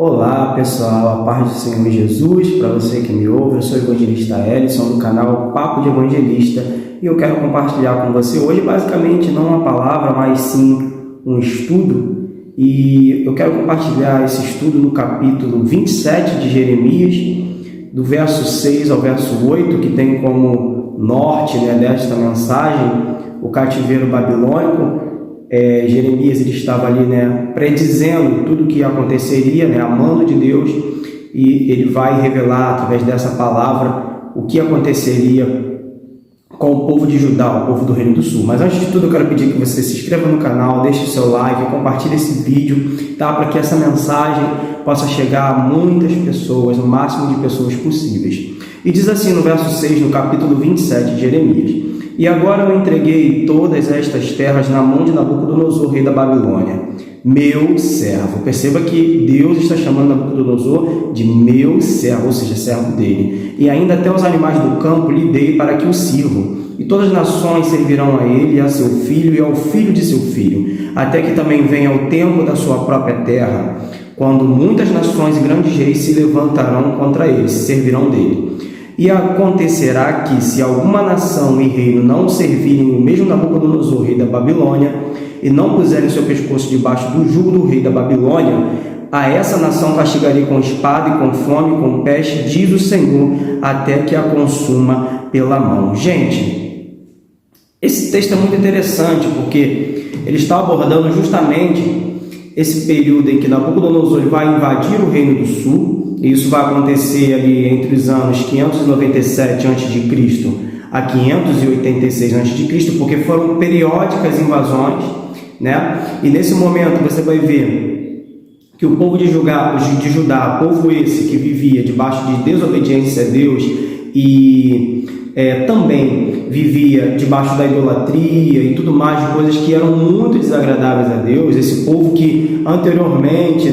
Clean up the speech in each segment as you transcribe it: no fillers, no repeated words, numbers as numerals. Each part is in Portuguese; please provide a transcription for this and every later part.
Olá pessoal, a paz do Senhor Jesus, para você que me ouve, eu sou o evangelista Ellison do canal Papo de Evangelista e eu quero compartilhar com você hoje basicamente não uma palavra, mas sim um estudo, e eu quero compartilhar esse estudo no capítulo 27 de Jeremias, do verso 6 ao verso 8, que tem como norte desta mensagem o cativeiro babilônico. Jeremias ele estava ali predizendo tudo o que aconteceria, a mando de Deus, e ele vai revelar através dessa palavra o que aconteceria com o povo de Judá, o povo do Reino do Sul. Mas antes de tudo eu quero pedir que você se inscreva no canal, deixe o seu like, compartilhe esse vídeo, para que essa mensagem possa chegar a muitas pessoas, o máximo de pessoas possíveis. E diz assim no verso 6, no capítulo 27 de Jeremias: E agora eu entreguei todas estas terras na mão de Nabucodonosor, rei da Babilônia, meu servo. Perceba que Deus está chamando Nabucodonosor de meu servo, ou seja, servo dele. E ainda até os animais do campo lhe dei para que o sirvam. E todas as nações servirão a ele, e a seu filho e ao filho de seu filho, até que também venha o tempo da sua própria terra, quando muitas nações e grandes reis se levantarão contra ele, se servirão dele. E acontecerá que, se alguma nação e reino não servirem o mesmo Nabucodonosor, rei da Babilônia, e não puserem seu pescoço debaixo do jugo do rei da Babilônia, a essa nação castigarei com espada e com fome e com peste, diz o Senhor, até que a consuma pela mão. Gente, esse texto é muito interessante, porque ele está abordando justamente esse período em que Nabucodonosor vai invadir o Reino do Sul. Isso vai acontecer ali entre os anos 597 a.C. a 586 a.C., porque foram periódicas invasões, E nesse momento você vai ver que o povo de Judá, povo esse que vivia debaixo de desobediência a Deus e também vivia debaixo da idolatria e tudo mais, de coisas que eram muito desagradáveis a Deus. Esse povo que anteriormente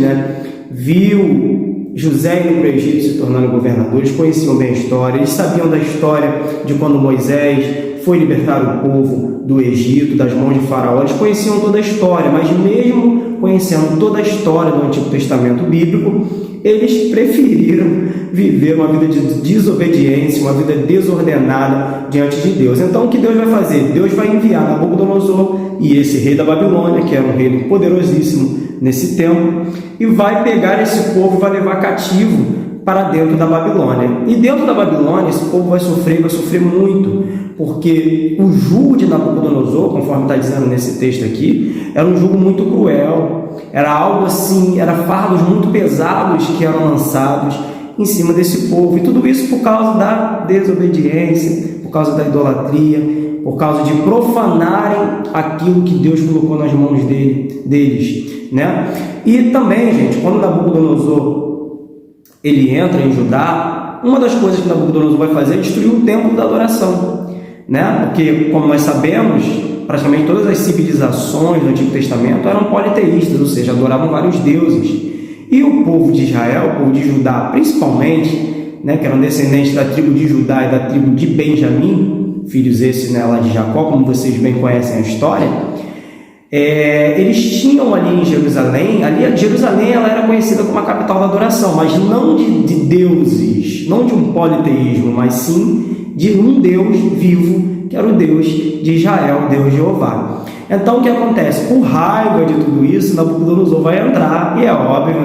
viu José indo para o Egito se tornando governador, eles conheciam bem a história, eles sabiam da história de quando Moisés foi libertar o povo do Egito, das mãos de Faraó. Eles conheciam toda a história, mas mesmo conhecendo toda a história do Antigo Testamento bíblico, eles preferiram viver uma vida de desobediência, uma vida desordenada diante de Deus. Então o que Deus vai fazer? Deus vai enviar Nabucodonosor e esse rei da Babilônia, que era um reino poderosíssimo nesse tempo, e vai pegar esse povo e vai levar cativo para dentro da Babilônia. E dentro da Babilônia esse povo vai sofrer muito, porque o jugo de Nabucodonosor, conforme está dizendo nesse texto aqui, era um jugo muito cruel, era algo assim, era fardos muito pesados que eram lançados em cima desse povo, e tudo isso por causa da desobediência, por causa da idolatria, por causa de profanarem aquilo que Deus colocou nas mãos deles, E também, gente, quando Nabucodonosor ele entra em Judá, uma das coisas que Nabucodonosor vai fazer é destruir o templo da adoração, Porque, como nós sabemos, praticamente todas as civilizações do Antigo Testamento eram politeístas, ou seja, adoravam vários deuses. E o povo de Israel, o povo de Judá principalmente, que eram descendentes da tribo de Judá e da tribo de Benjamim, filhos esses lá de Jacó, como vocês bem conhecem a história, eles tinham ali em Jerusalém, Jerusalém ela era conhecida como a capital da adoração, mas não de deuses, não de um politeísmo, mas sim de um Deus vivo, que era o Deus de Israel, o Deus Jeová. Então o que acontece? Por raiva de tudo isso, Nabucodonosor vai entrar, e é óbvio,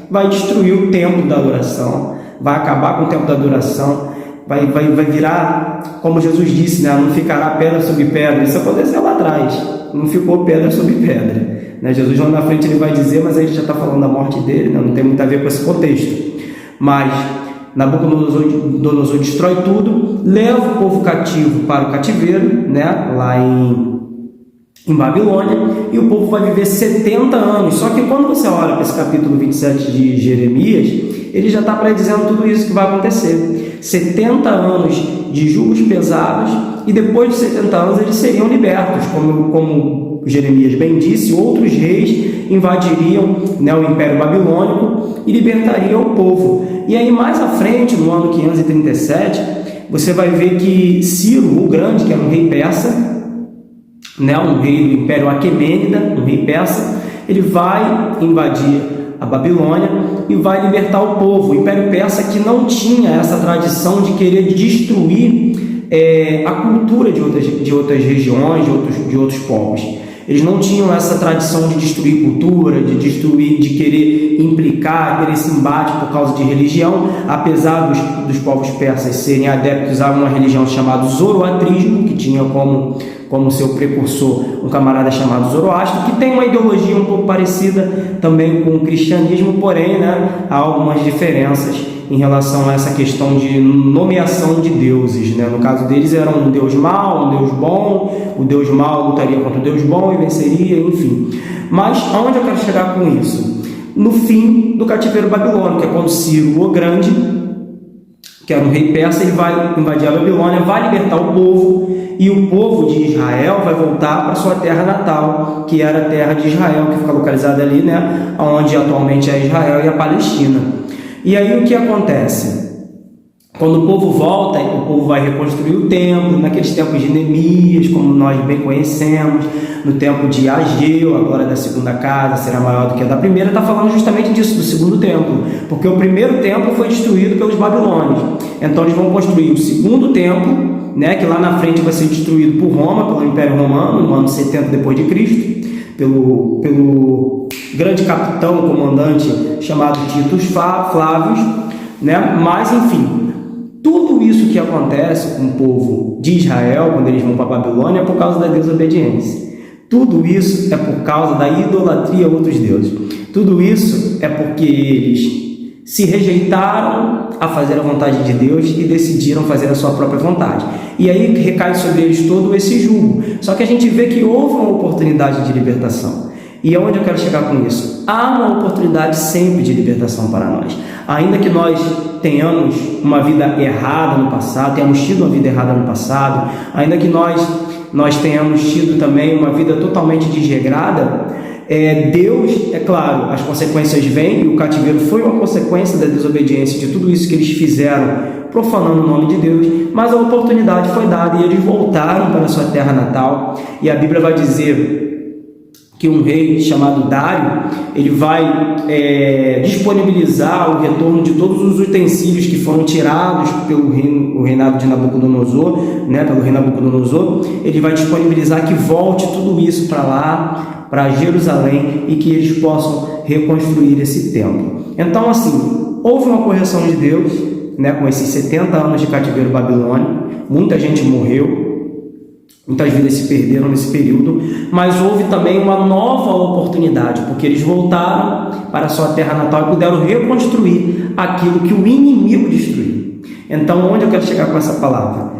vai destruir o templo da adoração, vai acabar com o templo da adoração, vai virar, como Jesus disse, não ficará pedra sobre pedra. Isso aconteceu lá atrás, não ficou pedra sobre pedra, Jesus lá na frente ele vai dizer, mas aí a gente já está falando da morte dele, não tem muito a ver com esse contexto. Mas Nabucodonosor destrói tudo, leva o povo cativo para o cativeiro, lá em Babilônia, e o povo vai viver 70 anos. Só que quando você olha para esse capítulo 27 de Jeremias, ele já está predizendo tudo isso que vai acontecer. 70 anos de jugos pesados, e depois de 70 anos eles seriam libertos, como Jeremias bem disse, outros reis invadiriam o Império Babilônico e libertariam o povo. E aí mais à frente, no ano 537, você vai ver que Ciro o Grande, que era um rei persa, um rei do Império Aquemênida, um rei persa, Ele vai invadir a Babilônia e vai libertar o povo. O Império Persa, que não tinha essa tradição de querer destruir a cultura de outras regiões, de outros povos. Eles não tinham essa tradição de destruir cultura, de querer implicar, querer esse embate por causa de religião, apesar dos povos persas serem adeptos a uma religião chamada Zoroatrismo, que tinha como seu precursor um camarada chamado Zoroastro, que tem uma ideologia um pouco parecida também com o cristianismo, porém, há algumas diferenças em relação a essa questão de nomeação de deuses, No caso deles era um deus mau, um deus bom, o deus mau lutaria contra o deus bom e venceria, enfim. Mas aonde eu quero chegar com isso? No fim do cativeiro babilônico, que é quando Ciro o Grande, que era um rei persa, ele vai invadir a Babilônia, vai libertar o povo, e o povo de Israel vai voltar para sua terra natal, que era a terra de Israel, que fica localizada ali, onde atualmente é Israel e a Palestina. E aí o que acontece? Quando o povo volta, o povo vai reconstruir o templo, naqueles tempos de Neemias, como nós bem conhecemos, no tempo de Ageu, a glória da segunda casa será maior do que a da primeira, está falando justamente disso, do segundo templo, porque o primeiro templo foi destruído pelos babilônios. Então eles vão construir o segundo templo, que lá na frente vai ser destruído por Roma, pelo Império Romano, no ano 70 depois de Cristo, pelo grande capitão, comandante chamado Titus Flávios, Mas enfim, tudo isso que acontece com o povo de Israel quando eles vão para a Babilônia é por causa da desobediência. Tudo isso é por causa da idolatria a outros deuses. Tudo isso é porque eles se rejeitaram a fazer a vontade de Deus e decidiram fazer a sua própria vontade. E aí recai sobre eles todo esse jugo. Só que a gente vê que houve uma oportunidade de libertação. E aonde eu quero chegar com isso? Há uma oportunidade sempre de libertação para nós. Ainda que nós tenhamos uma vida errada no passado, tenhamos tido uma vida errada no passado, ainda que nós tenhamos tido também uma vida totalmente desregrada, Deus, é claro, as consequências vêm, e o cativeiro foi uma consequência da desobediência, de tudo isso que eles fizeram, profanando o nome de Deus, mas a oportunidade foi dada e eles voltaram para a sua terra natal. E a Bíblia vai dizer que um rei chamado Dário, ele vai disponibilizar o retorno de todos os utensílios que foram tirados pelo reinado de Nabucodonosor, pelo rei Nabucodonosor. Ele vai disponibilizar que volte tudo isso para lá, para Jerusalém, e que eles possam reconstruir esse templo. Então, assim, houve uma correção de Deus, com esses 70 anos de cativeiro babilônico. Muita gente morreu, muitas vidas se perderam nesse período, mas houve também uma nova oportunidade, porque eles voltaram para a sua terra natal e puderam reconstruir aquilo que o inimigo destruiu. Então, onde eu quero chegar com essa palavra?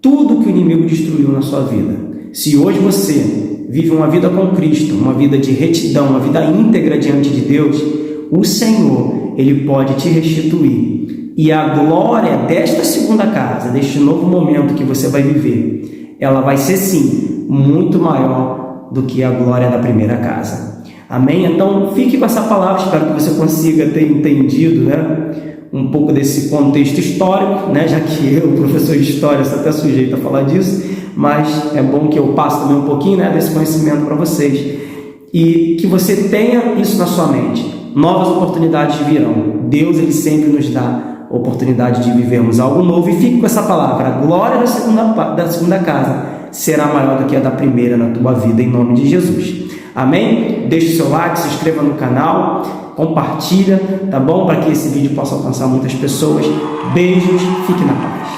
Tudo que o inimigo destruiu na sua vida, se hoje você vive uma vida com Cristo, uma vida de retidão, uma vida íntegra diante de Deus, o Senhor, Ele pode te restituir. E a glória desta segunda casa, deste novo momento que você vai viver, ela vai ser sim muito maior do que a glória da primeira casa. Amém? Então fique com essa palavra, espero que você consiga ter entendido um pouco desse contexto histórico, já que eu, professor de história, sou até sujeito a falar disso, mas é bom que eu passe também um pouquinho desse conhecimento para vocês, e que você tenha isso na sua mente. Novas oportunidades virão. Deus, Ele sempre nos dá oportunidade de vivermos algo novo, e fique com essa palavra: a glória da segunda casa será maior do que a da primeira na tua vida, em nome de Jesus. Amém? Deixe o seu like, se inscreva no canal, compartilha, tá bom? Para que esse vídeo possa alcançar muitas pessoas. Beijos, fique na paz.